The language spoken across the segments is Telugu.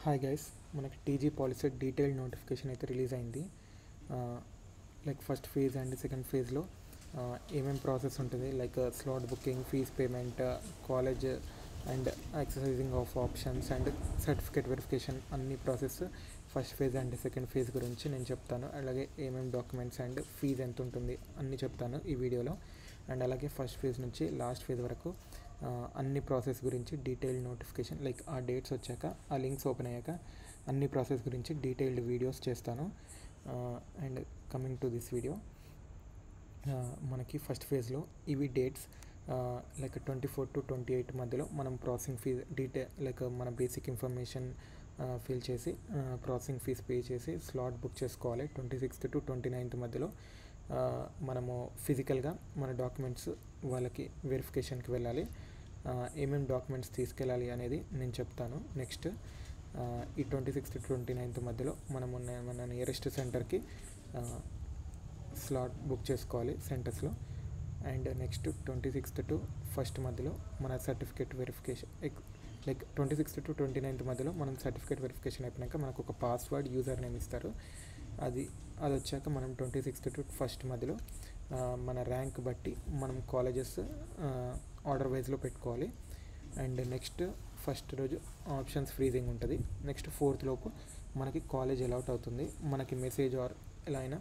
హాయ్ గైస్, మనకి టీజీ పాలసీ డీటెయిల్డ్ నోటిఫికేషన్ అయితే రిలీజ్ అయింది. Like first phase and second ఫేజ్లో ఏమేమి ప్రాసెస్ ఉంటుంది, like slot booking, fees payment, college and exercising of options and certificate verification అన్ని process first phase and second phase గురించి నేను చెప్తాను. అలాగే ఏమేమి డాక్యుమెంట్స్ అండ్ ఫీజ్ ఎంత ఉంటుంది అన్నీ చెప్తాను ఈ వీడియోలో. అండ్ అలాగే ఫస్ట్ ఫేజ్ నుంచి లాస్ట్ ఫేజ్ వరకు అన్ని ప్రాసెస్ గురించి డీటెయిల్డ్ నోటిఫికేషన్, లైక్ ఆ డేట్స్ వచ్చాక ఆ లింక్స్ ఓపెన్ అయ్యాక అన్ని ప్రాసెస్ గురించి డీటెయిల్డ్ వీడియోస్ చేస్తాను. And coming to this video, మనకి ఫస్ట్ ఫేజ్లో ఇవి డేట్స్ లైక్ 24 to 28 మధ్యలో మనం ప్రాసెసింగ్ ఫీజ్ లైక్ మన బేసిక్ ఇన్ఫర్మేషన్ ఫిల్ చేసి ప్రాసెసింగ్ ఫీజ్ పే చేసి స్లాట్ బుక్ చేసుకోవాలి. 26th to 29th మధ్యలో మనము ఫిజికల్గా మన డాక్యుమెంట్స్ వాళ్ళకి వెరిఫికేషన్కి వెళ్ళాలి. ఏమేమి డాక్యుమెంట్స్ తీసుకెళ్ళాలి అనేది నేను చెప్తాను నెక్స్ట్. ఈ 26th to 29th మధ్యలో మనము మన నియరెస్ట్ సెంటర్కి స్లాట్ బుక్ చేసుకోవాలి సెంటర్స్లో. And next 26th to 1st మధ్యలో మన certificate verification, like 26th to 29th మధ్యలో మనం సర్టిఫికేట్ వెరిఫికేషన్ అయిపోయాక మనకు ఒక పాస్వర్డ్ యూజర్ నేమ్ ఇస్తారు. అది వచ్చాక మనం 26th to 1st మధ్యలో మన ర్యాంక్ బట్టి మనం కాలేజెస్ ఆర్డర్ వైజ్లో పెట్టుకోవాలి. అండ్ నెక్స్ట్ ఫస్ట్ రోజు ఆప్షన్స్ ఫ్రీజింగ్ ఉంటుంది. నెక్స్ట్ 4th లోపు మనకి కాలేజ్ అలౌట్ అవుతుంది, మనకి మెసేజ్ ఆర్ ఎలా అయినా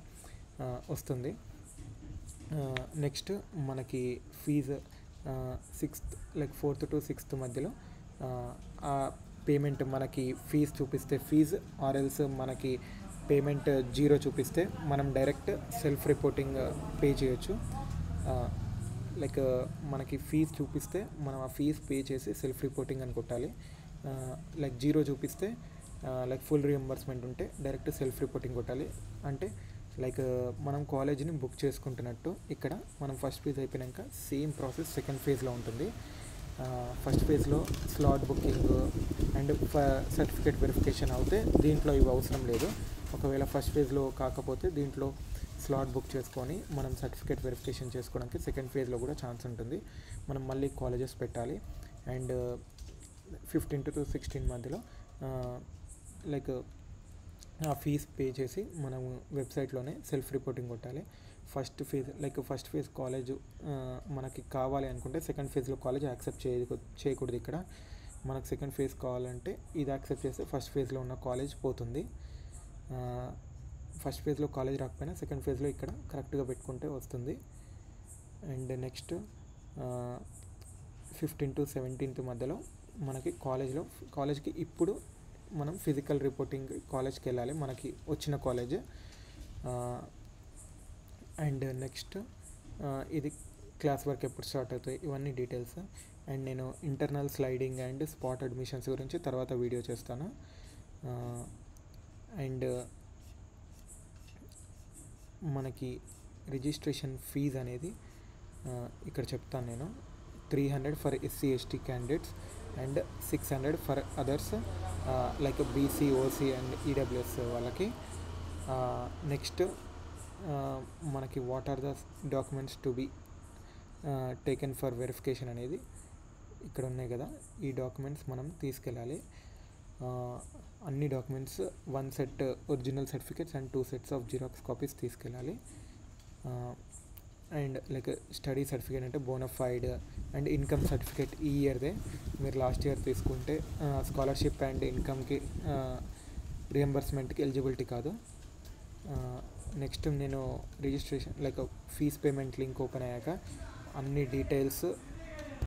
వస్తుంది. నెక్స్ట్ మనకి fee 6th, like 4th to 6th మధ్యలో ఆ పేమెంట్ మనకి ఫీజు చూపిస్తే ఫీజు, ఆర్ఎల్స్ మనకి పేమెంట్ 0 చూపిస్తే మనం డైరెక్ట్ సెల్ఫ్ రిపోర్టింగ్ పే చేయొచ్చు. లైక్ మనకి ఫీజు చూపిస్తే మనం ఆ ఫీజు పే చేసి సెల్ఫ్ రిపోర్టింగ్ అని కొట్టాలి. లైక్ 0 చూపిస్తే లైక్ ఫుల్ రియంబర్స్మెంట్ ఉంటే డైరెక్ట్ సెల్ఫ్ రిపోర్టింగ్ కొట్టాలి. అంటే లైక్ మనం కాలేజీని బుక్ చేసుకుంటున్నట్టు. ఇక్కడ మనం ఫస్ట్ ఫేజ్ అయిపోయాక సేమ్ ప్రాసెస్ సెకండ్ ఫేజ్లో ఉంటుంది. ఫస్ట్ ఫేజ్లో slot booking and certificate verification అవుతే దీంట్లో ఇవి అవసరం లేదు. ఒకవేళ ఫస్ట్ ఫేజ్లో కాకపోతే దీంట్లో స్లాట్ బుక్ చేసుకొని మనం సర్టిఫికేట్ వెరిఫికేషన్ చేసుకోవడానికి సెకండ్ ఫేజ్లో కూడా ఛాన్స్ ఉంటుంది. మనం మళ్ళీ కాలేజెస్ పెట్టాలి. అండ్ 15 to 16 మధ్యలో లైక్ ఆ ఫీజ్ పే చేసి మనము వెబ్సైట్లోనే సెల్ఫ్ రిపోర్టింగ్ కొట్టాలి. ఫస్ట్ ఫేజ్ కాలేజ్ మనకి కావాలి అనుకుంటే సెకండ్ ఫేజ్లో కాలేజ్ యాక్సెప్ట్ చేయకూడదు. ఇక్కడ మనకు సెకండ్ ఫేజ్ కావాలంటే ఇది యాక్సెప్ట్ చేస్తే ఫస్ట్ ఫేజ్లో ఉన్న కాలేజ్ పోతుంది. ఫస్ట్ ఫేజ్లో కాలేజ్ రాకపోయినా సెకండ్ ఫేజ్లో ఇక్కడ కరెక్ట్గా పెట్టుకుంటే వస్తుంది. అండ్ నెక్స్ట్ 15 to 17th మధ్యలో మనకి కాలేజ్కి ఇప్పుడు మనం ఫిజికల్ రిపోర్టింగ్ కాలేజ్కి వెళ్ళాలి, మనకి వచ్చిన కాలేజ్. అండ్ నెక్స్ట్ ఇది క్లాస్ వర్క్ ఎప్పుడు స్టార్ట్ అవుతాయి ఇవన్నీ డీటెయిల్స్. అండ్ నేను internal sliding and spot admissions గురించి తర్వాత వీడియో చేస్తాను. అండ్ మనకి రిజిస్ట్రేషన్ ఫీజ్ అనేది ఇక్కడ చెప్తాను నేను. 300 for SC ST candidates and 600 for others like BC OC and EWS వాళ్ళకి. నెక్స్ట్ మనకి what are the documents to be taken for verification అనేది ఇక్కడ ఉన్నాయి కదా. ఈ డాక్యుమెంట్స్ మనం తీసుకెళ్ళాలి. అన్ని documents 1 set original certificates and 2 sets of xerox copies తీసుకెళ్ళాలి. అండ్ లైక్ స్టడీ సర్టిఫికేట్ అంటే బోనఫైడ్ అండ్ ఇన్కమ్ సర్టిఫికేట్ ఈ ఇయర్దే. మీరు లాస్ట్ ఇయర్ తీసుకుంటే స్కాలర్షిప్ అండ్ ఇన్కమ్కి రియంబర్స్మెంట్కి ఎలిజిబిలిటీ కాదు. నెక్స్ట్ నేను registration like fees payment link open అయ్యాక అన్ని డీటెయిల్స్